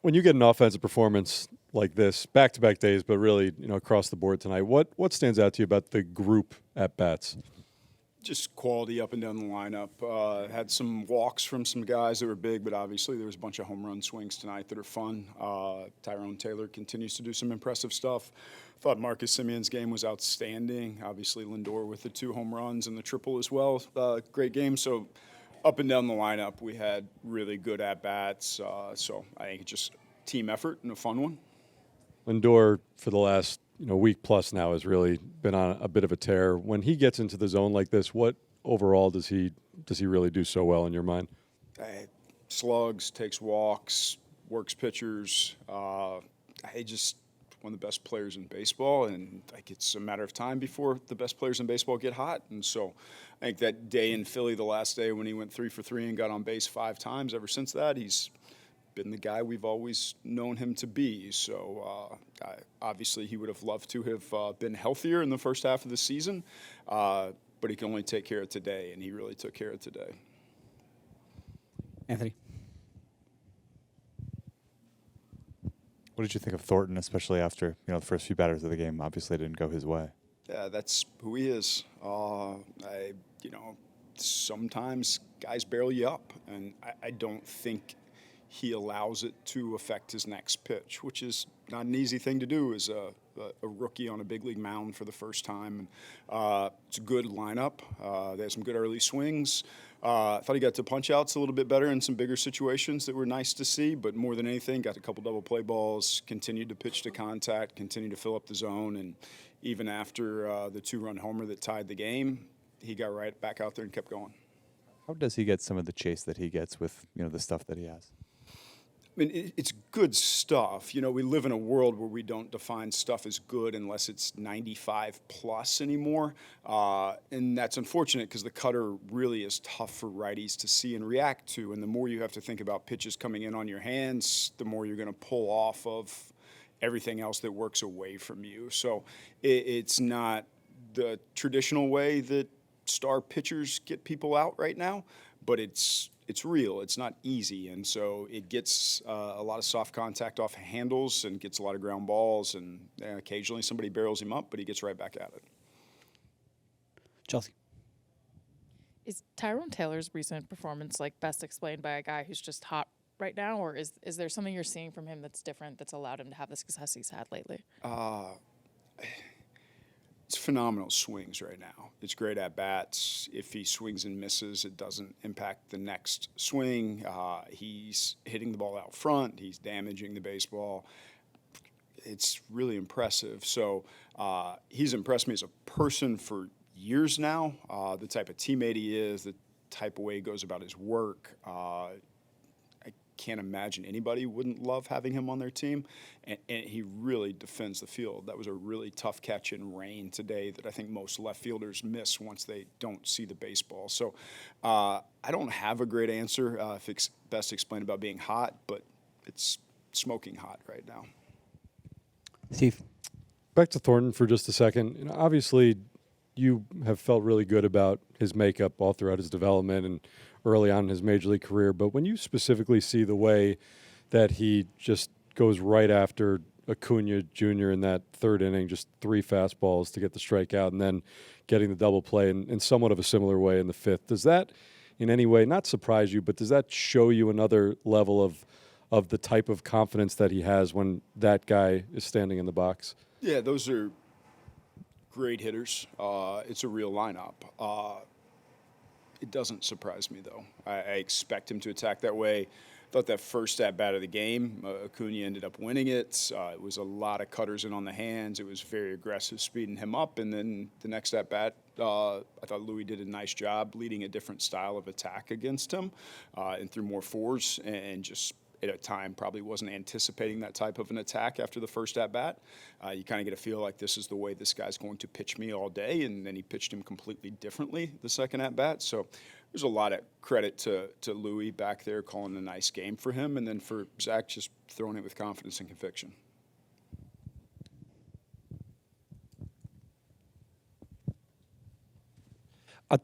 When you get an offensive performance like this, back-to-back days, but really, across the board tonight, what stands out to you about the group at bats? Just quality up and down the lineup. Had some walks from some guys that were big, but obviously there was a bunch of home run swings tonight that are fun. Tyrone Taylor continues to do some impressive stuff. Thought Marcus Semien's game was outstanding. Obviously Lindor with the 2 home runs and the triple as well. Great game. So up and down the lineup, we had really good at-bats. So I think it's just team effort and a fun one. Lindor, for the last week plus now, has really been on a bit of a tear. When he gets into the zone like this, what overall does he really do so well in your mind? Slugs, takes walks, works pitchers. Just one of the best players in baseball, and it's a matter of time before the best players in baseball get hot. And so I think that day in Philly, the last day when he went 3 for 3 and got on base 5 times, ever since that, he's been the guy we've always known him to be. So obviously he would have loved to have been healthier in the first half of the season, but he can only take care of today, and he really took care of today. Anthony? What did you think of Thornton, especially after the first few batters of the game obviously didn't go his way? Yeah, that's who he is. Sometimes guys barrel you up, and I don't think he allows it to affect his next pitch, which is not an easy thing to do as a rookie on a big league mound for the first time. It's a good lineup. They had some good early swings. I thought he got to punch outs a little bit better in some bigger situations that were nice to see, but more than anything, got a couple double play balls, continued to pitch to contact, continued to fill up the zone, and even after the 2-run homer that tied the game, he got right back out there and kept going. How does he get some of the chase that he gets with the stuff that he has? I mean, it's good stuff. We live in a world where we don't define stuff as good unless it's 95 plus anymore. And that's unfortunate because the cutter really is tough for righties to see and react to. And the more you have to think about pitches coming in on your hands, the more you're going to pull off of everything else that works away from you. So it's not the traditional way that star pitchers get people out right now, but it's real. It's not easy, and so it gets a lot of soft contact off handles and gets a lot of ground balls, and occasionally somebody barrels him up, but he gets right back at it. Chelsea? Is Tyrone Taylor's recent performance best explained by a guy who's just hot right now, or is there something you're seeing from him that's different that's allowed him to have the success he's had lately? It's phenomenal swings right now. It's great at bats. If he swings and misses, it doesn't impact the next swing. He's hitting the ball out front. He's damaging the baseball. It's really impressive. So he's impressed me as a person for years now. The type of teammate he is, the type of way he goes about his work. I can't imagine anybody wouldn't love having him on their team, and he really defends the field. That was a really tough catch in rain today that I think most left fielders miss once they don't see the baseball. So I don't have a great answer if it's best explained about being hot, but it's smoking hot right now. Steve? Back to Thornton for just a second. Obviously, you have felt really good about his makeup all throughout his development and early on in his major league career. But when you specifically see the way that he just goes right after Acuna Jr. in that third inning, just 3 fastballs to get the strikeout and then getting the double play in somewhat of a similar way in the 5th, does that in any way not surprise you, but does that show you another level of the type of confidence that he has when that guy is standing in the box? Yeah, those are great hitters. It's a real lineup. It doesn't surprise me, though. I expect him to attack that way. Thought that first at-bat of the game, Acuna ended up winning it. It was a lot of cutters in on the hands. It was very aggressive, speeding him up. And then the next at-bat, I thought Louis did a nice job leading a different style of attack against him and threw more 4s and just at a time probably wasn't anticipating that type of an attack after the first at-bat. You kind of get a feel like this is the way this guy's going to pitch me all day, and then he pitched him completely differently the second at-bat. So there's a lot of credit to Louis back there calling a nice game for him, and then for Zach just throwing it with confidence and conviction. A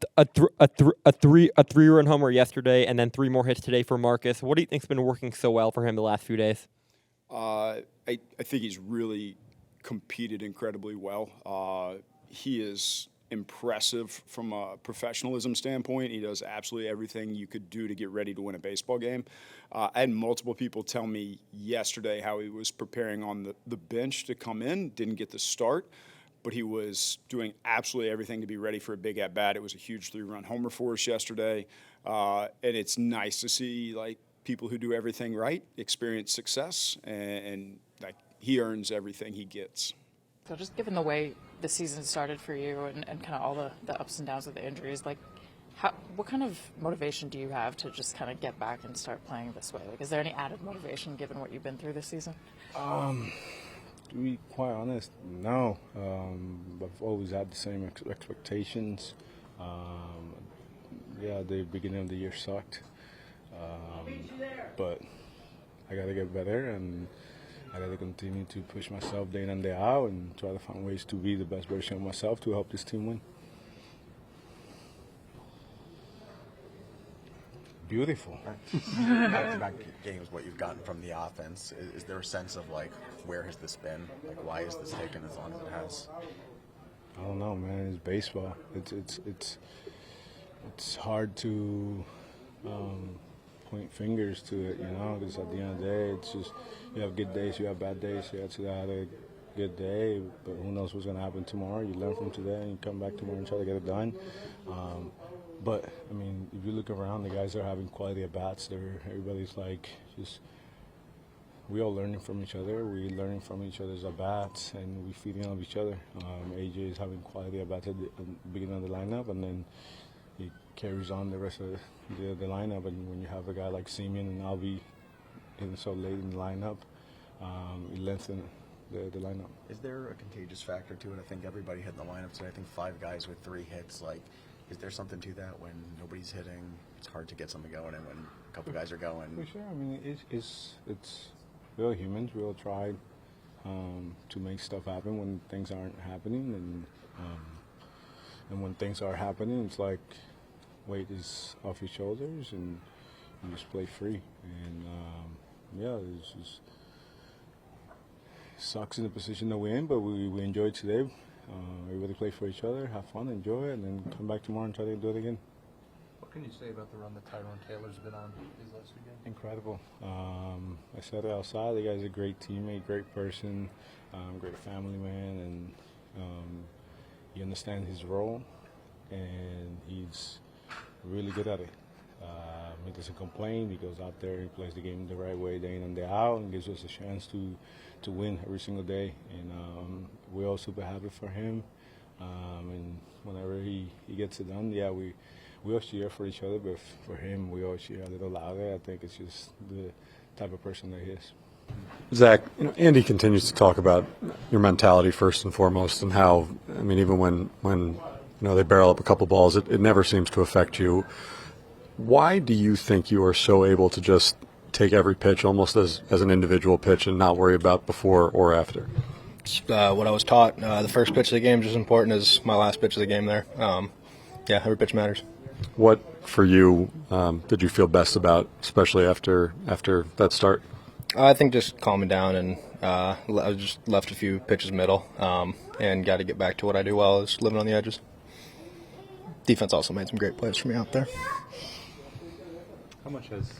three-run homer yesterday, and then 3 more hits today for Marcus. What do you think's been working so well for him the last few days? I think he's really competed incredibly well. He is impressive from a professionalism standpoint. He does absolutely everything you could do to get ready to win a baseball game. I had multiple people tell me yesterday how he was preparing on the bench to come in, didn't get the start, but he was doing absolutely everything to be ready for a big at-bat. It was a huge 3-run homer for us yesterday, and it's nice to see, like, people who do everything right experience success, and like, he earns everything he gets. So just given the way the season started for you and kind of all the ups and downs of the injuries, like, what kind of motivation do you have to just kind of get back and start playing this way? Like, is there any added motivation given what you've been through this season? To be quite honest, no. I've always had the same expectations. The beginning of the year sucked. But I got to get better, and I got to continue to push myself day in and day out and try to find ways to be the best version of myself to help this team win. Beautiful. Back-to-back games, what you've gotten from the offense, is there a sense of, like, where has this been? Like, why has this taken as long as it has? I don't know, man. It's baseball. It's hard to point fingers to it, because at the end of the day, it's just you have good days, you have bad days. You have to have a good day, but who knows what's going to happen tomorrow? You learn from today, and you come back tomorrow and try to get it done. But, I mean, if you look around, the guys are having quality at bats. Everybody's like, we all learning from each other. We're learning from each other's at bats, and we feeding off each other. AJ is having quality at bats at the beginning of the lineup, and then he carries on the rest of the lineup. And when you have a guy like Semien and Albi hitting so late in the lineup, it lengthens the lineup. Is there a contagious factor to it? I think everybody hit in the lineup today. I think 5 guys with 3 hits. Like, is there something to that when nobody's hitting? It's hard to get something going, and when a couple guys are going. For sure. I mean, it's we're all humans. We all try to make stuff happen when things aren't happening, and when things are happening, it's like weight is off your shoulders, and you just play free. And it's just sucks in the position that we're in, but we enjoyed today. Everybody play for each other, have fun, enjoy it, and then come back tomorrow and try to do it again. What can you say about the run that Tyrone Taylor's been on these last few games? Incredible. I said it outside. The guy's a great teammate, great person, great family man, and he understands his role, and he's really good at it. He doesn't complain. He goes out there, he plays the game the right way day in and day out, and gives us a chance to win every single day. And we're all super happy for him. And whenever he gets it done, we all cheer for each other, but for him, we all cheer a little louder. I think it's just the type of person that he is. Zach, Andy continues to talk about your mentality first and foremost, and how, I mean, even when they barrel up a couple balls, it never seems to affect you. Why do you think you are so able to just take every pitch almost as an individual pitch and not worry about before or after? What I was taught, the first pitch of the game is as important as my last pitch of the game there. Every pitch matters. What, for you, did you feel best about, especially after that start? I think just calming down, and I just left a few pitches middle, and got to get back to what I do well, is living on the edges. Defense also made some great plays for me out there. How much has,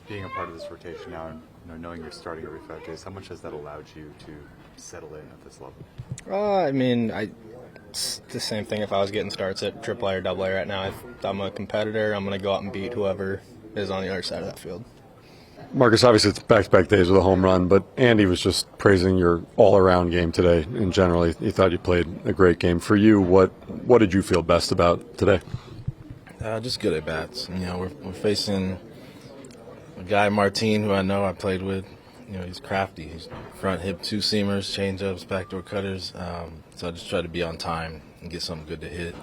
being a part of this rotation now and knowing you're starting every 5 days, how much has that allowed you to settle in at this level? It's the same thing if I was getting starts at AAA or AA right now. I'm a competitor. I'm going to go out and beat whoever is on the other side of that field. Marcus, obviously it's back-to-back days with a home run, but Andy was just praising your all-around game today. In general, he thought you played a great game. For you, what did you feel best about today? Just good at bats. We're facing a guy, Martin, who I played with. He's crafty. He's front hip 2-seamers, change-ups, backdoor cutters. So I just try to be on time and get something good to hit.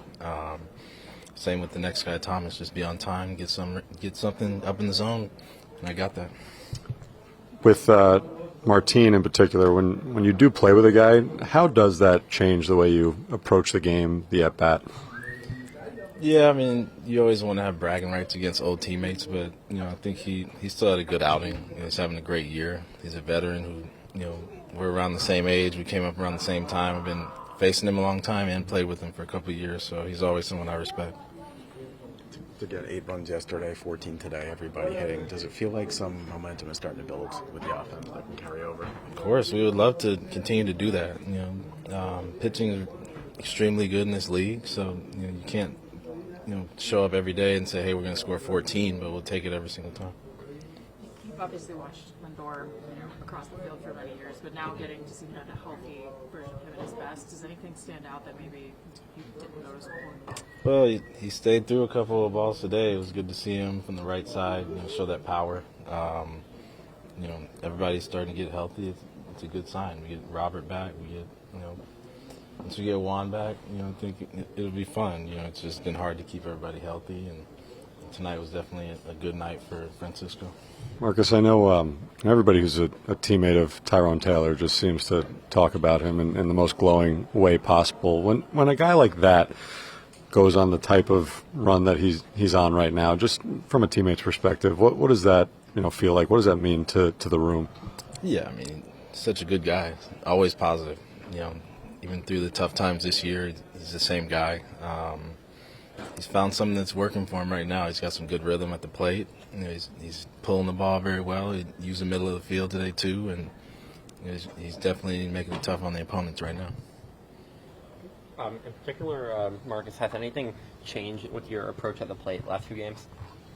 Same with the next guy, Thomas. Just be on time, get something up in the zone, and I got that. With Martin in particular, when you do play with a guy, how does that change the way you approach the game, the at-bat? Yeah, I mean, you always want to have bragging rights against old teammates, but I think he still had a good outing. He's having a great year. He's a veteran who we're around the same age. We came up around the same time. I've been facing him a long time and played with him for a couple of years, so he's always someone I respect. To get 8 runs yesterday, 14 today, everybody hitting, does it feel like some momentum is starting to build with the offense that can carry over? Of course, we would love to continue to do that. Pitching is extremely good in this league, so you can't show up every day and say, hey, we're going to score 14, but we'll take it every single time. You've obviously watched Lindor across the field for many years, but now getting to see a healthy version of him at his best, does anything stand out that maybe you didn't notice before? Well, he stayed through a couple of balls today. It was good to see him from the right side, show that power. Everybody's starting to get healthy. It's a good sign. We get Robert back. We get, once we get Juan back, I think it'll be fun. It's just been hard to keep everybody healthy, and tonight was definitely a good night for Francisco. Marcus, I know everybody who's a teammate of Tyrone Taylor just seems to talk about him in the most glowing way possible. When a guy like that goes on the type of run that he's on right now, just from a teammate's perspective, what does that feel like? What does that mean to the room? Yeah, I mean, such a good guy, always positive. Even through the tough times this year, he's the same guy. He's found something that's working for him right now. He's got some good rhythm at the plate. He's pulling the ball very well. He used the middle of the field today too, and he's definitely making it tough on the opponents right now. In particular, Marcus, has anything changed with your approach at the plate last few games?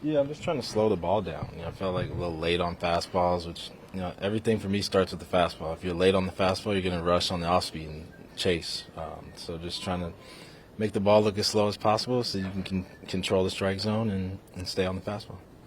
Yeah, I'm just trying to slow the ball down. I felt like a little late on fastballs, which everything for me starts with the fastball. If you're late on the fastball, you're going to rush on the off speed and chase. So just trying to make the ball look as slow as possible so you can control the strike zone and stay on the fastball.